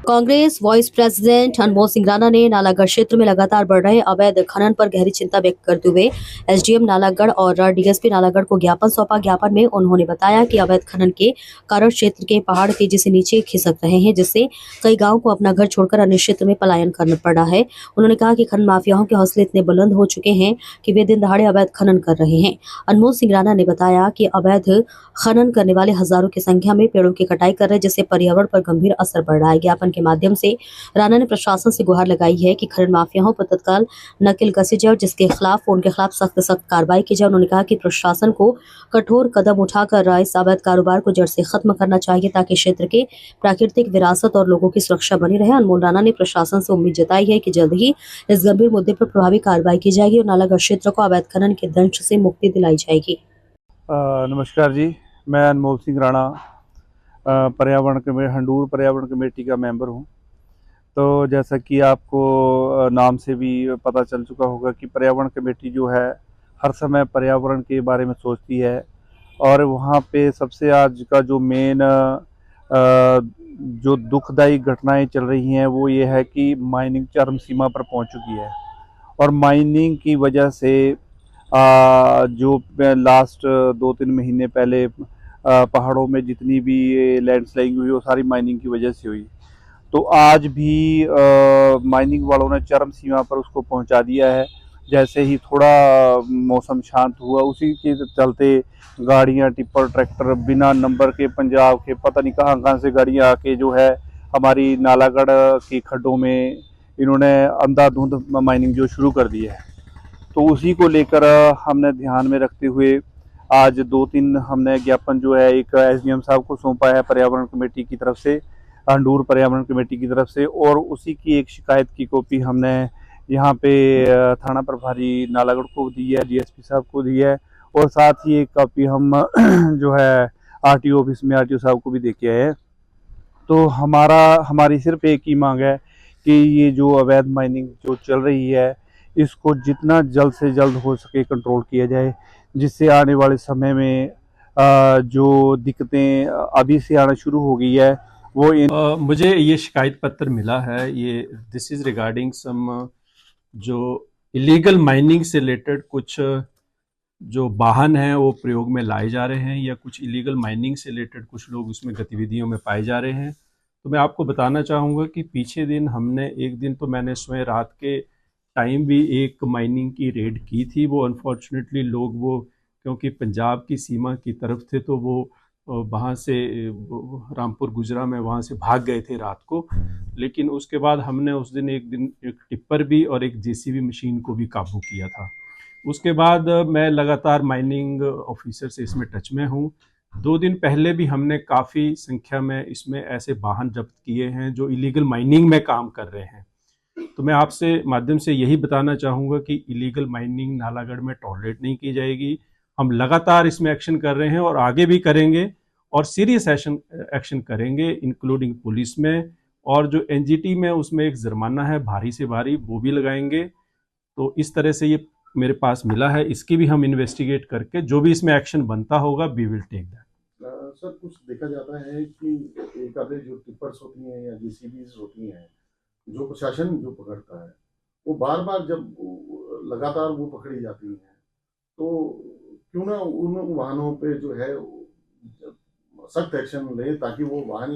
Congress vice president अनमोल सिंह राणा ने नालागढ़ क्षेत्र में लगातार बढ़ रहे अवैध खनन पर गहरी चिंता व्यक्त करते हुए एसडीएम नालागढ़ और डीएसपी नालागढ़ को ज्ञापन सौंपा। ज्ञापन में उन्होंने बताया कि अवैध खनन के कारण क्षेत्र के पहाड़ तेजी से नीचे खिसक रहे हैं, जिससे कई गांवों को अपना घर छोड़कर अन्य क्षेत्र में पलायन करना पड़ा है। उन्होंने कहा कि खनन माफियाओं के हौसले इतने बुलंद हो चुके हैं कि वे दिन दहाड़े अवैध खनन कर रहे हैं। अनमोल सिंह राणा ने बताया कि अवैध खनन करने वाले हजारों की संख्या में पेड़ों की कटाई कर रहे हैं, जिससे पर्यावरण पर गंभीर असर पड़ रहा है। ज्ञापन के माध्यम से राणा ने प्रशासन से गुहार लगाई है कि खनन माफियाओं पर तत्काल नकेल कसी जाए और जिसके खिलाफ उनके खिलाफ सख्त कार्रवाई की जाए। उन्होंने कहा कि प्रशासन को कठोर कदम उठाकर इस अवैध कारोबार को जड़ से खत्म करना चाहिए ताकि क्षेत्र के प्राकृतिक विरासत और लोगों की सुरक्षा बनी रहे। अनमोल राणा ने प्रशासन से उम्मीद जताई है कि जल्द ही इस गंभीर मुद्दे पर प्रभावी कार्रवाई की जाएगी और नालागढ़ क्षेत्र को अवैध खनन के दंश से मुक्ति दिलाई जाएगी। नमस्कार जी, मैं अनमोल सिंह राणा हंडूर पर्यावरण कमेटी का मेंबर हूं। तो जैसा कि आपको नाम से भी पता चल चुका होगा कि पर्यावरण कमेटी जो है हर समय पर्यावरण के बारे में सोचती है और वहाँ पे सबसे आज का जो मेन जो दुखदायी घटनाएं चल रही हैं वो ये है कि माइनिंग चरम सीमा पर पहुँच चुकी है और माइनिंग की वजह से जो लास्ट 2-3 महीने पहले पहाड़ों में जितनी भी लैंडस्लाइडिंग हुई वो सारी माइनिंग की वजह से हुई। तो आज भी माइनिंग वालों ने चरम सीमा पर उसको पहुंचा दिया है। जैसे ही थोड़ा मौसम शांत हुआ उसी के चलते गाड़ियां, टिप्पर, ट्रैक्टर बिना नंबर के पंजाब के पता नहीं कहाँ कहाँ से गाड़ियां आके जो है हमारी नालागढ़ की खड्डों में इन्होंने अंधाधुंध माइनिंग जो शुरू कर दी है। तो उसी को लेकर हमने ध्यान में रखते हुए आज 2-3 हमने ज्ञापन जो है एक एसडीएम साहब को सौंपा है पर्यावरण कमेटी की तरफ से, हंडूर पर्यावरण कमेटी की तरफ से, और उसी की एक शिकायत की कॉपी हमने यहाँ पे थाना प्रभारी नालागढ़ को दी है, डीएसपी साहब को दी है, और साथ ही एक कॉपी हम जो है आरटीओ ऑफिस में आरटीओ साहब को भी दे के आए हैं। तो हमारी सिर्फ एक ही मांग है कि ये जो अवैध माइनिंग जो चल रही है इसको जितना जल्द से जल्द हो सके कंट्रोल किया जाए, जिससे आने वाले समय में जो दिक्कतें अभी से आना शुरू हो गई है वो मुझे ये शिकायत पत्र मिला है। ये दिस इज़ रिगार्डिंग सम जो इलीगल माइनिंग से रिलेटेड कुछ जो वाहन हैं वो प्रयोग में लाए जा रहे हैं या कुछ इलीगल माइनिंग से रिलेटेड कुछ लोग उसमें गतिविधियों में पाए जा रहे हैं। तो मैं आपको बताना चाहूँगा कि पीछे दिन हमने एक दिन तो मैंने स्वयं रात के टाइम भी एक माइनिंग की रेड की थी। वो अनफॉर्चुनेटली लोग वो क्योंकि पंजाब की सीमा की तरफ थे तो वो वहाँ से रामपुर गुजरा में वहाँ से भाग गए थे रात को। लेकिन उसके बाद हमने उस दिन एक टिप्पर भी और एक जेसीबी मशीन को भी काबू किया था। उसके बाद मैं लगातार माइनिंग ऑफिसर से इसमें टच में हूँ। 2 दिन पहले भी हमने काफ़ी संख्या में इसमें ऐसे वाहन जब्त किए हैं जो इलीगल माइनिंग में काम कर रहे हैं। तो मैं आपसे माध्यम से यही बताना चाहूँगा कि इलीगल माइनिंग नालागढ़ में टॉलरेट नहीं की जाएगी। हम लगातार इसमें एक्शन कर रहे हैं और आगे भी करेंगे और सीरियस एक्शन करेंगे इंक्लूडिंग पुलिस में, और जो एनजीटी में उसमें एक जुर्माना है भारी से भारी वो भी लगाएंगे। तो इस तरह से ये मेरे पास मिला है, इसकी भी हम इन्वेस्टिगेट करके जो भी इसमें एक्शन बनता होगा we will take that. Sir कुछ देखा जाता है कि एक आधे जो टिपर्स होती हैं या जेसीबीज होती हैं जो प्रशासन जो पकड़ता है वो बार बार जब लगातार वो पकड़ी जाती हैं तो क्यों ना उन वाहनों पे जो है सख्त एक्शन ले ताकि वो वाहन